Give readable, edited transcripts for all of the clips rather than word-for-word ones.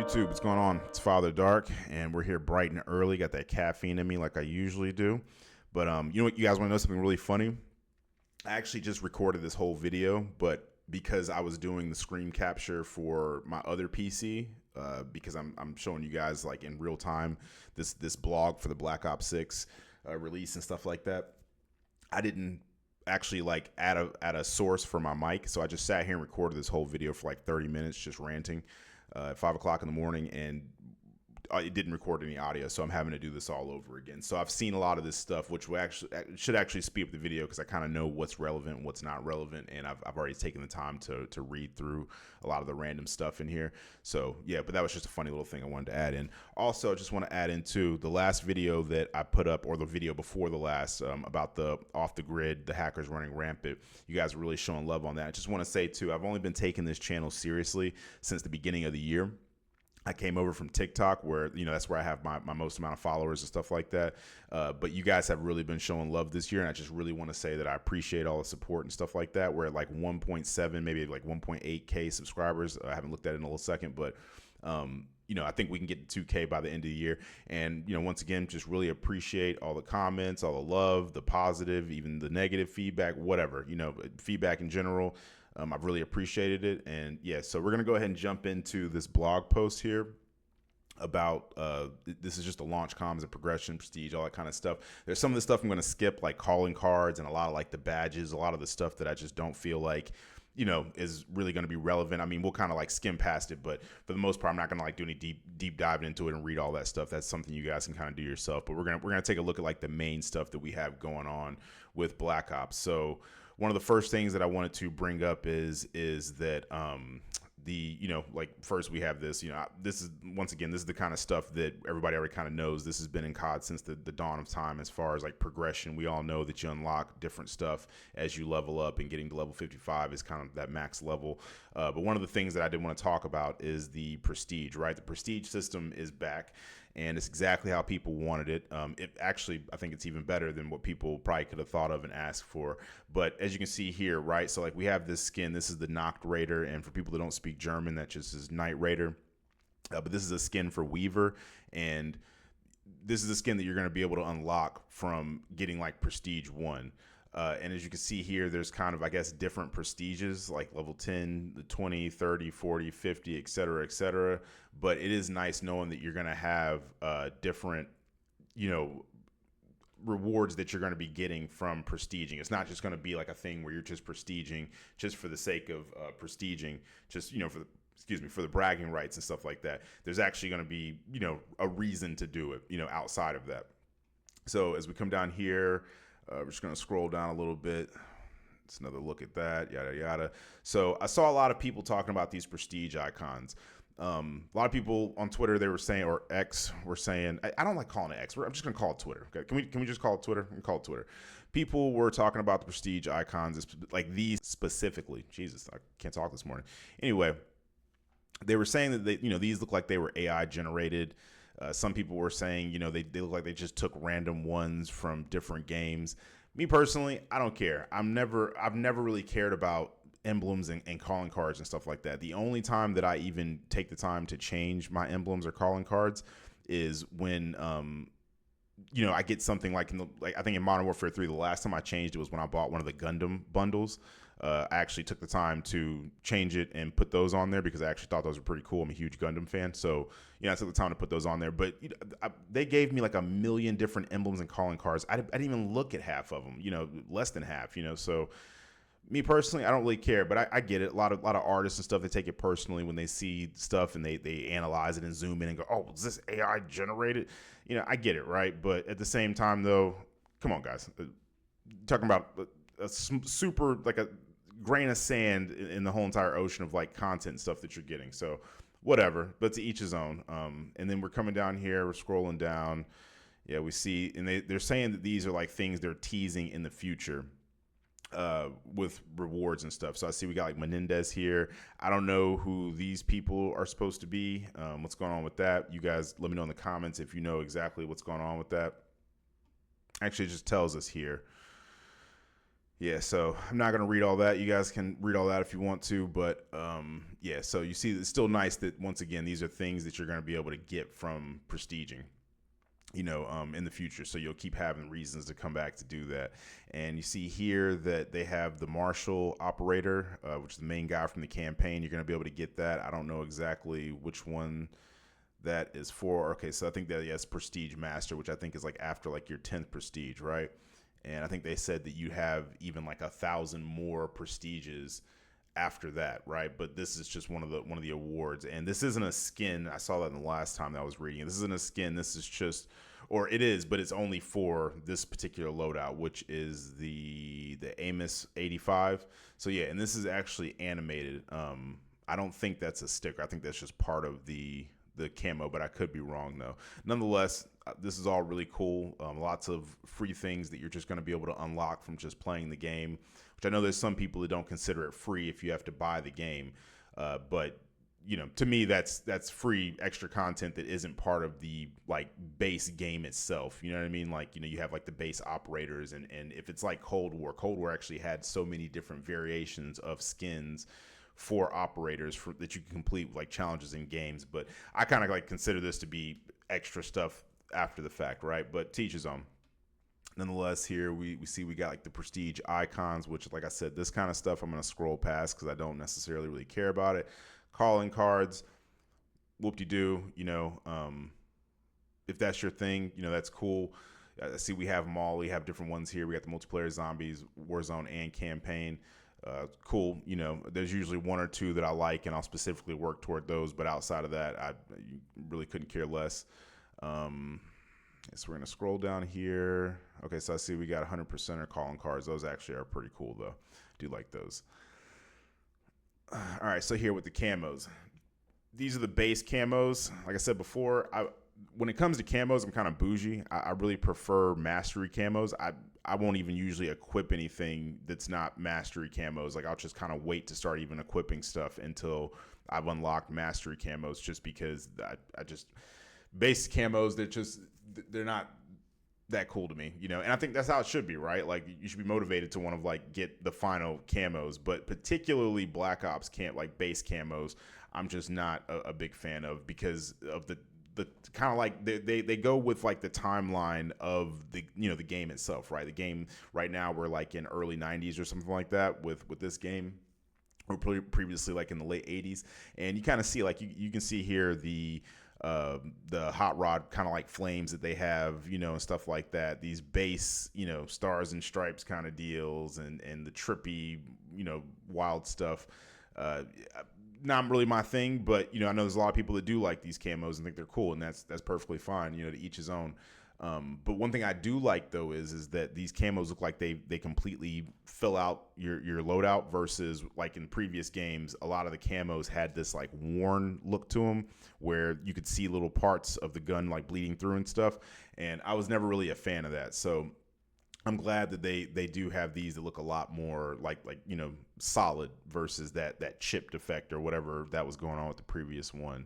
YouTube, what's going on? It's Father Dark, and we're here bright and early. Got that caffeine in me like I usually do. But you know what? You guys want to know something really funny? I actually just recorded this whole video, but because I was doing the screen capture for my other PC, because I'm showing you guys like in real time this blog for the Black Ops 6 release and stuff like that. I didn't actually like add a source for my mic, so I just sat here and recorded this whole video for like 30 minutes just ranting at 5 o'clock in the morning, and it didn't record any audio, so I'm having to do this all over again. So I've seen a lot of this stuff, which should actually speed up the video because I kind of know what's relevant and what's not relevant, and I've already taken the time to read through a lot of the random stuff in here. So yeah, but that was just a funny little thing I wanted to add in. Also, I just want to add into the last video that I put up, or the video before the last, about the off the grid, the hackers running rampant. You guys are really showing love on that. I just want to say too, I've only been taking this channel seriously since the beginning of the year. I came over from TikTok, where, you know, that's where I have my most amount of followers and stuff like that. But you guys have really been showing love this year, and I just really want to say that I appreciate all the support and stuff like that. We're at like 1.7, maybe like 1.8K subscribers. I haven't looked at it in a little second, but you know, I think we can get to 2K by the end of the year. And, you know, once again, just really appreciate all the comments, all the love, the positive, even the negative feedback, whatever, you know, feedback in general. I've really appreciated it. And yeah, so we're going to go ahead and jump into this blog post here about this is just a launch comms and progression, prestige, all that kind of stuff. There's some of the stuff I'm going to skip, like calling cards and a lot of like the badges, a lot of the stuff that I just don't feel like, you know, is really going to be relevant. I mean, we'll kind of like skim past it, but for the most part, I'm not going to like do any deep diving into it and read all that stuff. That's something you guys can kind of do yourself. But we're gonna take a look at like the main stuff that we have going on with Black Ops. So one of the first things that I wanted to bring up is that you know, like first we have this, you know, this is, once again, this is the kind of stuff that everybody already kind of knows. This has been in COD since the dawn of time. As far as like progression, we all know that you unlock different stuff as you level up, and getting to level 55 is kind of that max level. But one of the things that I did want to talk about is the prestige, right? The prestige system is back, and it's exactly how people wanted it. It actually, I think it's even better than what people probably could have thought of and asked for. But as you can see here, right, so like we have this skin. This is the Nacht Raider, and for people that don't speak German, that just is Night Raider. But this is a skin for Weaver, and this is a skin that you're going to be able to unlock from getting like Prestige 1. And as you can see here, there's kind of, I guess, different prestiges, like level 10, the 20, 30, 40, 50, et cetera, et cetera. But it is nice knowing that you're going to have different, you know, rewards that you're going to be getting from prestiging. It's not just going to be like a thing where you're just prestiging just for the sake of prestiging, just, you know, for the bragging rights and stuff like that. There's actually going to be, you know, a reason to do it, you know, outside of that. So as we come down here, we're just going to scroll down a little bit. It's another look at that, yada, yada. So I saw a lot of people talking about these prestige icons. A lot of people on Twitter, they were saying, or X, were saying, I don't like calling it X. I'm just going to call it Twitter. Okay? Can we just call it Twitter? We can call it Twitter. People were talking about the prestige icons, like these specifically. Jesus, I can't talk this morning. Anyway, they were saying that these look like they were AI generated. Some people were saying, you know, they look like they just took random ones from different games. Me personally, I don't care. I've never really cared about emblems and calling cards and stuff like that. The only time that I even take the time to change my emblems or calling cards is when you know, I get something like I think in Modern Warfare 3, the last time I changed it was when I bought one of the Gundam bundles. I actually took the time to change it and put those on there because I actually thought those were pretty cool. I'm a huge Gundam fan, so you know, I took the time to put those on there. But you know, they gave me like a million different emblems and calling cards. I didn't even look at half of them, you know, less than half, you know. So me personally, I don't really care, but I get it. A lot of artists and stuff, they take it personally when they see stuff and they analyze it and zoom in and go, oh, is this AI generated? You know, I get it, right? But at the same time, though, come on, guys. Talking about a super, like a grain of sand in the whole entire ocean of like content and stuff that you're getting. So whatever, but to each his own. And then we're coming down here, we're scrolling down. Yeah, we see, and they're saying that these are like things they're teasing in the future with rewards and stuff. So I see we got like Menendez here. I don't know who these people are supposed to be. What's going on with that? You guys let me know in the comments if you know exactly what's going on with that. Actually, it just tells us here. Yeah, so I'm not going to read all that. You guys can read all that if you want to, but yeah, so you see, it's still nice that once again, these are things that you're going to be able to get from prestiging, in the future. So you'll keep having reasons to come back to do that. And you see here that they have the Marshall operator, which is the main guy from the campaign. You're going to be able to get that. I don't know exactly which one that is for. Okay, so I think that, yes, Prestige Master, which I think is like after like your 10th Prestige, right? And I think they said that you have even like 1,000 more prestiges after that, right? But this is just one of the awards, and this isn't a skin. I saw that in the last time that I was reading. This isn't a skin. This is just, or it is, but it's only for this particular loadout, which is the Amos 85. So yeah, and this is actually animated. I don't think that's a sticker. I think that's just part of the camo, but I could be wrong though. Nonetheless, this is all really cool. Lots of free things that you're just going to be able to unlock from just playing the game, which I know there's some people that don't consider it free if you have to buy the game. But to me, that's free extra content that isn't part of the like base game itself. You know what I mean? Like, you have like the base operators, and if it's like Cold War actually had so many different variations of skins for operators that you can complete like challenges in games. But I kind of like consider this to be extra stuff after the fact, right? But teach his own. Nonetheless, here we see we got like the prestige icons, which, like I said, this kind of stuff I'm going to scroll past because I don't necessarily really care about it. Calling cards, whoop-de-doo, if that's your thing, that's cool. I see we have them all. We have different ones here. We got the multiplayer zombies, Warzone, and campaign. Cool. There's usually one or two that I like, and I'll specifically work toward those. But outside of that, I really couldn't care less. So we're going to scroll down here. Okay, so I see we got 100% calling cards. Those actually are pretty cool, though. Do like those. All right, so here with the camos. These are the base camos. Like I said before, when it comes to camos, I'm kind of bougie. I really prefer mastery camos. I won't even usually equip anything that's not mastery camos. Like, I'll just kind of wait to start even equipping stuff until I've unlocked mastery camos, just because I just base camos, they're not that cool to me, and I think that's how it should be, right? Like, you should be motivated to want to like get the final camos, but particularly Black Ops base camos, I'm just not a big fan of, because of the kind of like they go with like the timeline of the the game itself, right? The game right now, we're like in early 90s or something like that with this game, or previously like in the late 80s, and you kind of see like you can see here the hot rod kind of like flames that they have, and stuff like that. These base, stars and stripes kind of deals, and the trippy, wild stuff. Not really my thing, but I know there's a lot of people that do like these camos and think they're cool, and that's perfectly fine. To each his own. But one thing I do like though is that these camos look like they completely fill out your loadout, versus like in previous games, a lot of the camos had this like worn look to them, where you could see little parts of the gun like bleeding through and stuff. And I was never really a fan of that. So I'm glad that they do have these that look a lot more like solid, versus that chipped effect or whatever that was going on with the previous one.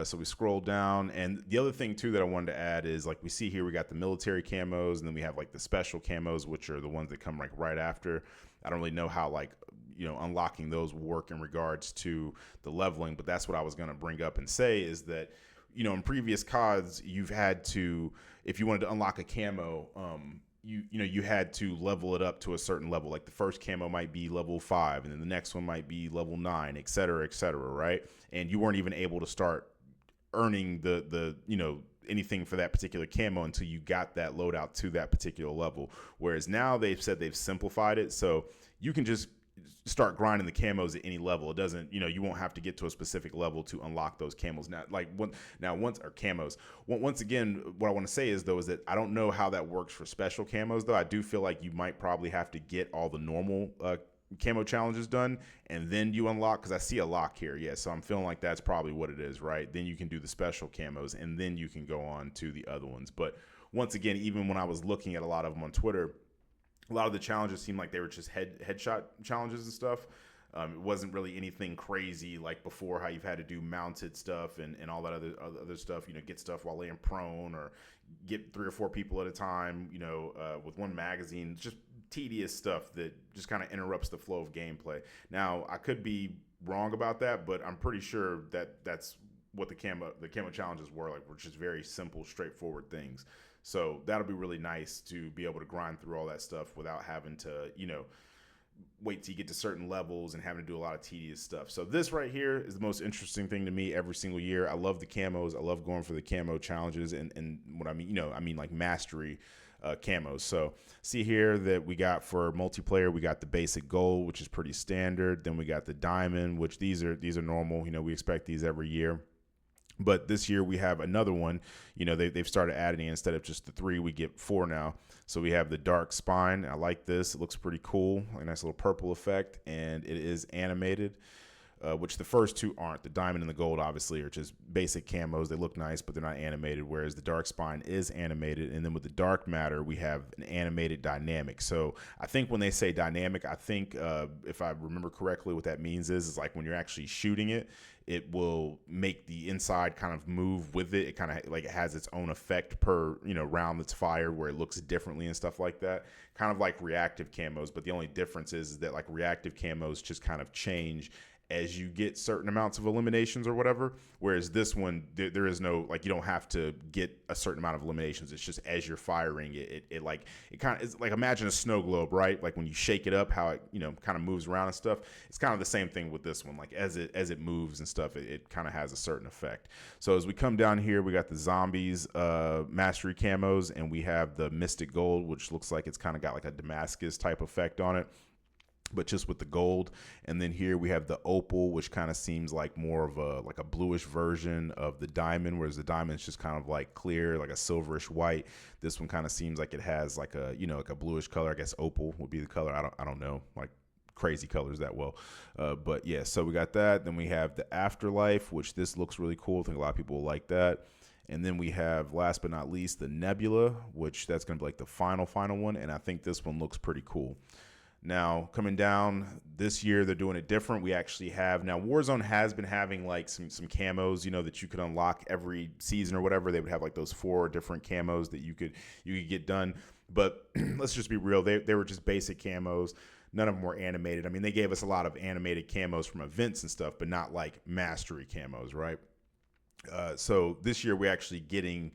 So we scroll down, and the other thing too that I wanted to add is, like, we see here we got the military camos, and then we have like the special camos, which are the ones that come like right after. I don't really know how like unlocking those work in regards to the leveling, but that's what I was going to bring up and say, is that in previous CODs you've had to, if you wanted to unlock a camo, you had to level it up to a certain level. Like the first camo might be level 5, and then the next one might be level 9, et cetera, right? And you weren't even able to start earning the anything for that particular camo until you got that loadout to that particular level. Whereas now they've said they've simplified it, so you can just start grinding the camos at any level. It doesn't, you won't have to get to a specific level to unlock those camos. Once again, what I want to say is that I don't know how that works for special camos though. I do feel like you might probably have to get all the normal camo challenges done, and then you unlock, because I see a lock here. Yeah, so I'm feeling like that's probably what it is, right? Then you can do the special camos, and then you can go on to the other ones. But once again, even when I was looking at a lot of them on Twitter, a lot of the challenges seemed like they were just headshot challenges and stuff. It wasn't really anything crazy like before, how you've had to do mounted stuff and all that other stuff, get stuff while laying prone, or get 3 or 4 people at a time, with one magazine. Just tedious stuff that just kind of interrupts the flow of gameplay. Now, I could be wrong about that, but I'm pretty sure that that's what the camo challenges were like, were just very simple, straightforward things. So that'll be really nice to be able to grind through all that stuff without having to, wait till you get to certain levels and having to do a lot of tedious stuff. So this right here is the most interesting thing to me every single year. I love the camos. I love going for the camo challenges, and what I mean, I mean like mastery camos. So see here that we got for multiplayer, we got the basic gold, which is pretty standard. Then we got the diamond, which these are normal. We expect these every year. But this year we have another one. They've started adding, instead of just the 3, we get 4 now. So we have the dark spine. I like this. It looks pretty cool. A nice little purple effect, and it is animated, which the first 2 aren't. The diamond and the gold obviously are just basic camos. They look nice, but they're not animated, whereas the dark spine is animated. And then with the dark matter, we have an animated dynamic. So I think when they say dynamic, I think if I remember correctly, what that means is like when you're actually shooting it, it will make the inside kind of move with it. It kind of like it has its own effect per round that's fired, where it looks differently and stuff like that. Kind of like reactive camos, but the only difference is that like reactive camos just kind of change as you get certain amounts of eliminations or whatever, whereas this one there is no, like, you don't have to get a certain amount of eliminations. It's just as you're firing it kind of is like, imagine a snow globe, right? Like when you shake it up, how it kind of moves around and stuff. It's kind of the same thing with this one. Like as it moves and stuff, it kind of has a certain effect. So as we come down here, we got the zombies mastery camos, and we have the mystic gold, which looks like it's kind of got like a Damascus type effect on it, but just with the gold. And then here we have the opal, which kind of seems like more of a bluish version of the diamond, whereas the diamond is just kind of like clear, like a silverish white. This one kind of seems like it has like a like a bluish color. I guess opal would be the color. I don't know, like crazy colors that well, but yeah. So we got that. Then we have the afterlife, which this looks really cool. I think a lot of people will like that. And then we have, last but not least, the nebula, which that's going to be like the final one, and I think this one looks pretty cool. Now, coming down this year, they're doing it different. We actually have, now Warzone has been having like some camos, that you could unlock every season or whatever. They would have like those 4 different camos that you could get done. But let's just be real. They were just basic camos. None of them were animated. I mean, they gave us a lot of animated camos from events and stuff, but not like mastery camos, right? So this year we're actually getting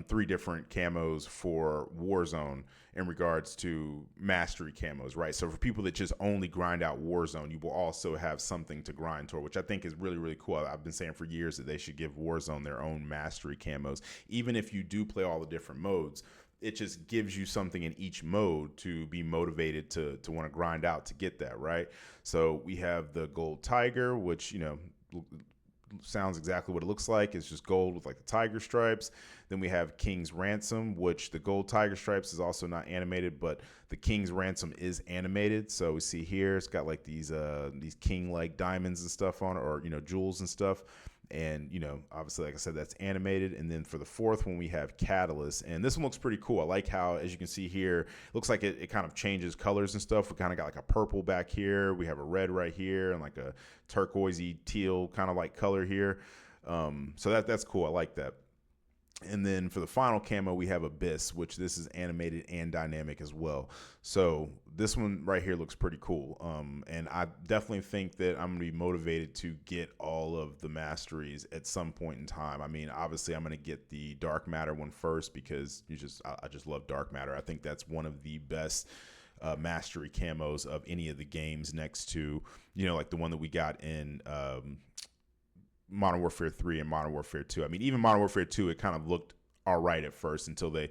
3 different camos for Warzone in regards to mastery camos, right? So for people that just only grind out Warzone, you will also have something to grind toward, which I think is really, really cool. I've been saying for years that they should give Warzone their own mastery camos. Even if you do play all the different modes, it just gives you something in each mode to be motivated to want to grind out to get that, right? So we have the Gold Tiger, which, sounds exactly what it looks like. It's just gold with like the tiger stripes. Then we have King's Ransom, which the gold tiger stripes is also not animated, but the King's Ransom is animated. So we see here it's got like these king like diamonds and stuff on it, or jewels and stuff. And obviously, like I said, that's animated. And then for the 4th one, we have Catalyst, and this one looks pretty cool. I like how, as you can see here, it looks like it kind of changes colors and stuff. We kind of got like a purple back here, we have a red right here, and like a turquoisey teal kind of like color here. So that's cool. I like that. And then for the final camo, we have Abyss, which this is animated and dynamic as well. So this one right here looks pretty cool. And I definitely think that I'm going to be motivated to get all of the masteries at some point in time. I mean, obviously, I'm going to get the Dark Matter one first because I just love Dark Matter. I think that's one of the best mastery camos of any of the games, next to, like the one that we got in Modern Warfare 3 and Modern Warfare 2. I mean, even Modern Warfare 2, it kind of looked all right at first until but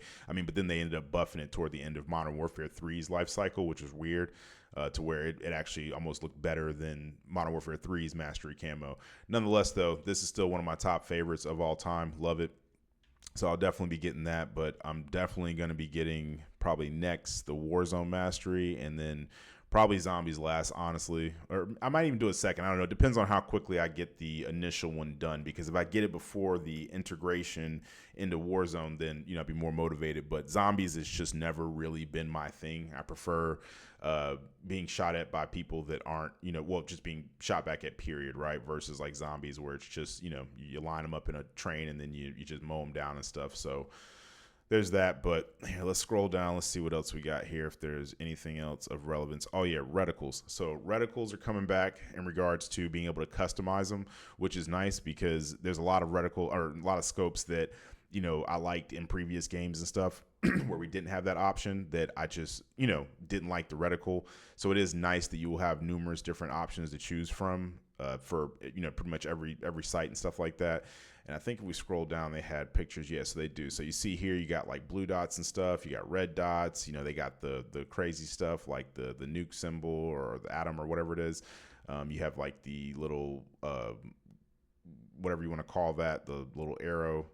then they ended up buffing it toward the end of Modern Warfare 3's life cycle, which was weird, to where it actually almost looked better than Modern Warfare 3's mastery camo. Nonetheless, though, this is still one of my top favorites of all time. Love it. So I'll definitely be getting that, but I'm definitely going to be getting probably next the Warzone mastery, and then probably zombies last, honestly. Or I might even do a second. I don't know. It depends on how quickly I get the initial one done. Because if I get it before the integration into Warzone, then, I'd be more motivated. But zombies has just never really been my thing. I prefer being shot at by people that aren't, just being shot back at, period, right? Versus like zombies where it's just, you line them up in a train and then you just mow them down and stuff. So there's that. But here, let's scroll down. Let's see what else we got here. If there's anything else of relevance. Oh yeah, reticles. So reticles are coming back in regards to being able to customize them, which is nice because there's a lot of reticle or a lot of scopes that I liked in previous games and stuff where we didn't have that option that I just didn't like the reticle. So it is nice that you will have numerous different options to choose from for pretty much every site and stuff like that. And I think if we scroll down, they had pictures. Yeah, so they do. So you see here, you got like blue dots and stuff. You got red dots. They got the crazy stuff like the nuke symbol or the atom or whatever it is. You have like the little whatever you want to call that, the little arrow,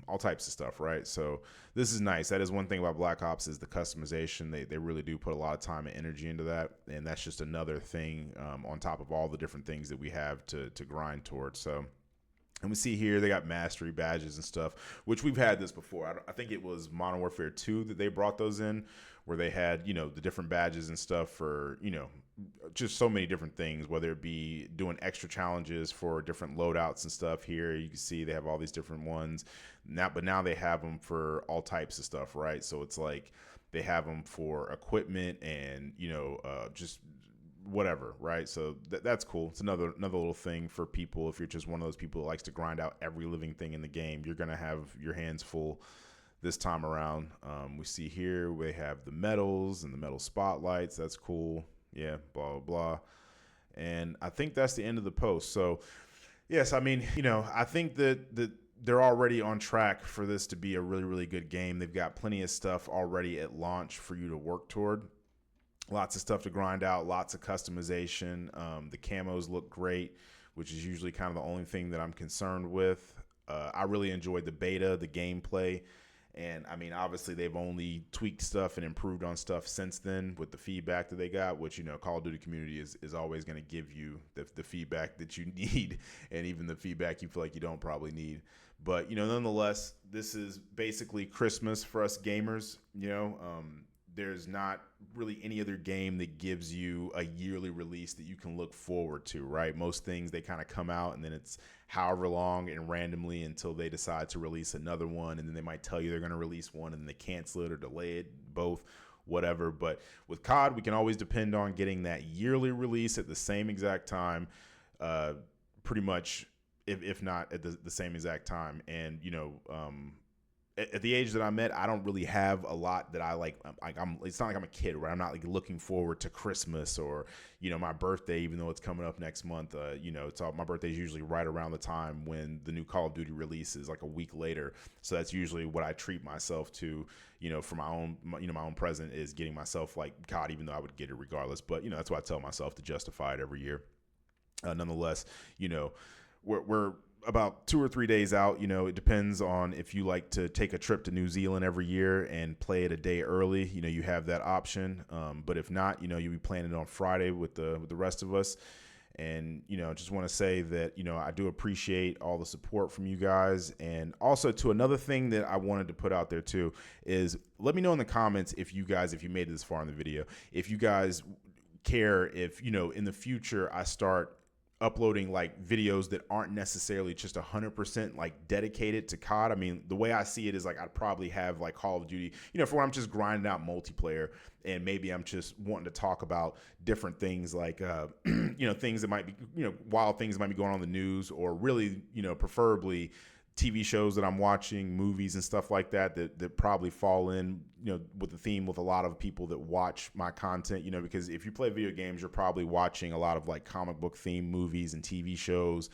all types of stuff, right? So this is nice. That is one thing about Black Ops is the customization. They really do put a lot of time and energy into that, and that's just another thing on top of all the different things that we have to grind towards. So. And we see here they got mastery badges and stuff, which we've had this before. I think it was Modern Warfare 2 that they brought those in, where they had, the different badges and stuff for, just so many different things, whether it be doing extra challenges for different loadouts and stuff. Here you can see they have all these different ones now, but now they have them for all types of stuff, right? So it's like they have them for equipment and, just whatever, right? So that's cool. It's another little thing for people. If you're just one of those people who likes to grind out every living thing in the game, you're gonna have your hands full this time around. We see here we have the medals and the medal spotlights. That's cool. Yeah, blah blah blah. And I think that's the end of the post. So yes, I mean, I think that they're already on track for this to be a really, really good game. They've got plenty of stuff already at launch for you to work toward. Lots of stuff to grind out, lots of customization. The camos look great, which is usually kind of the only thing that I'm concerned with. I really enjoyed the beta, the gameplay. And, I mean, obviously they've only tweaked stuff and improved on stuff since then with the feedback that they got, which, Call of Duty community is always going to give you the feedback that you need and even the feedback you feel like you don't probably need. But, nonetheless, this is basically Christmas for us gamers, There's not really any other game that gives you a yearly release that you can look forward to, right? Most things, they kind of come out and then it's however long and randomly until they decide to release another one. And then they might tell you they're going to release one and then they cancel it or delay it, both, whatever. But with COD, we can always depend on getting that yearly release at the same exact time, pretty much, if not at the same exact time. And, at the age that I'm at, I don't really have a lot that I like. It's not like I'm a kid, right? I'm not like looking forward to Christmas or, my birthday, even though it's coming up next month. It's all, my birthday is usually right around the time when the new Call of Duty releases, like a week later. So that's usually what I treat myself to, for my own present is getting myself like COD, even though I would get it regardless. But, that's why I tell myself to justify it every year. Nonetheless, we're about 2 or 3 days out. It depends on if you like to take a trip to New Zealand every year and play it a day early. You have that option. But if not, you'll be playing it on Friday with the rest of us. And, just want to say that, I do appreciate all the support from you guys. And also, to another thing that I wanted to put out there too is let me know in the comments if you made it this far in the video, if you guys care if, in the future I start uploading like videos that aren't necessarily just 100% like dedicated to COD. I mean, the way I see it is like I'd probably have like Call of Duty, for when I'm just grinding out multiplayer and maybe I'm just wanting to talk about different things like, things that might be, wild things that might be going on in the news, or really, preferably TV shows that I'm watching, movies and stuff like that probably fall in, with the theme with a lot of people that watch my content, because if you play video games, you're probably watching a lot of like comic book themed movies and TV shows,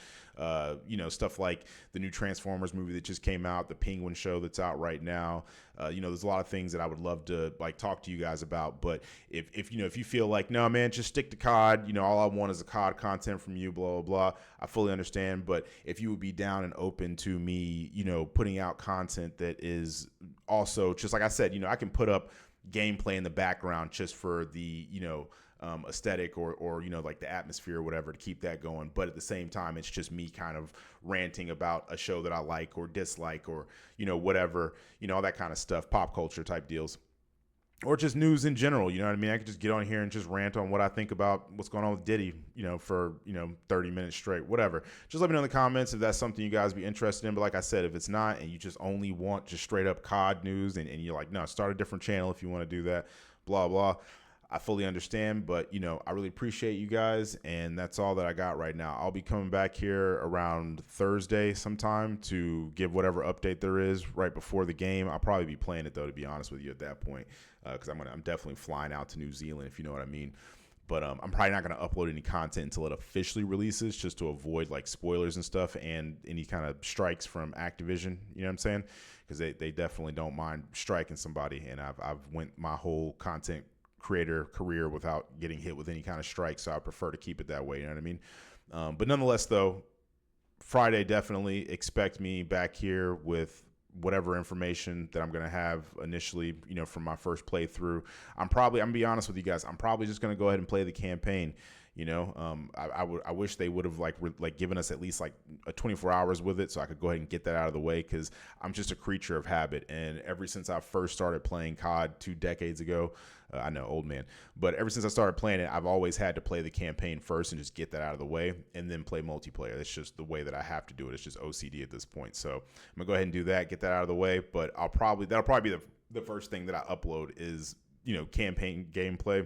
stuff like the new Transformers movie that just came out, the Penguin show that's out right now. There's a lot of things that I would love to like talk to you guys about. But if you feel like, no, man, just stick to COD, all I want is a COD content from you, blah, blah, blah. I fully understand. But if you would be down and open to me, putting out content that is also just like I said, I can put up gameplay in the background just for the, aesthetic or like the atmosphere or whatever to keep that going. But at the same time, it's just me kind of ranting about a show that I like or dislike or, whatever, all that kind of stuff, pop culture type deals. or just news in general. You know what I mean? I could just get on here and just rant on what I think about what's going on with Diddy, for, 30 minutes straight, whatever. Just let me know in the comments if that's something you guys be interested in. But like I said, if it's not and you just only want just straight up COD news and you're like, no, start a different channel if you want to do that, blah, blah. I fully understand, but I really appreciate you guys, and that's all that I got right now. I'll be coming back here around Thursday sometime to give whatever update there is right before the game. I'll probably be playing it though, to be honest with you, at that point, because I'm definitely flying out to New Zealand, if you know what I mean. But I'm probably not going to upload any content until it officially releases, just to avoid like spoilers and stuff and any kind of strikes from Activision. You know what I'm saying? Because they definitely don't mind striking somebody, and I've went my whole content creator career without getting hit with any kind of strike, so I prefer to keep it that way. You know what I mean? But nonetheless, though, Friday, definitely expect me back here with whatever information that I'm going to have initially, from my first playthrough. I'm going to be honest with you guys, I'm probably just going to go ahead and play the campaign. I wish they would have like given us at least like a 24 hours with it, so I could go ahead and get that out of the way, because I'm just a creature of habit. And ever since I first started playing COD 2 decades ago, I know, old man, but ever since I started playing it, I've always had to play the campaign first and just get that out of the way, and then play multiplayer. That's just the way that I have to do it. It's just OCD at this point. So I'm gonna go ahead and do that, get that out of the way. But that'll probably be the first thing that I upload is campaign gameplay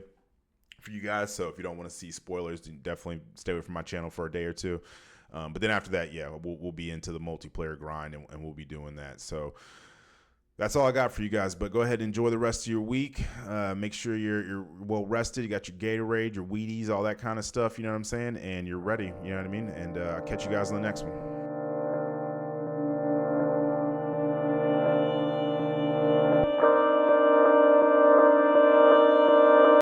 for you guys. So if you don't want to see spoilers, then definitely stay away from my channel for a day or two. But then after that, yeah, we'll be into the multiplayer grind, and we'll be doing that. So that's all I got for you guys. But go ahead and enjoy the rest of your week. Make sure you're well rested. You got your Gatorade, your Wheaties, all that kind of stuff. You know what I'm saying? And you're ready. You know what I mean? And I'll catch you guys on the next one.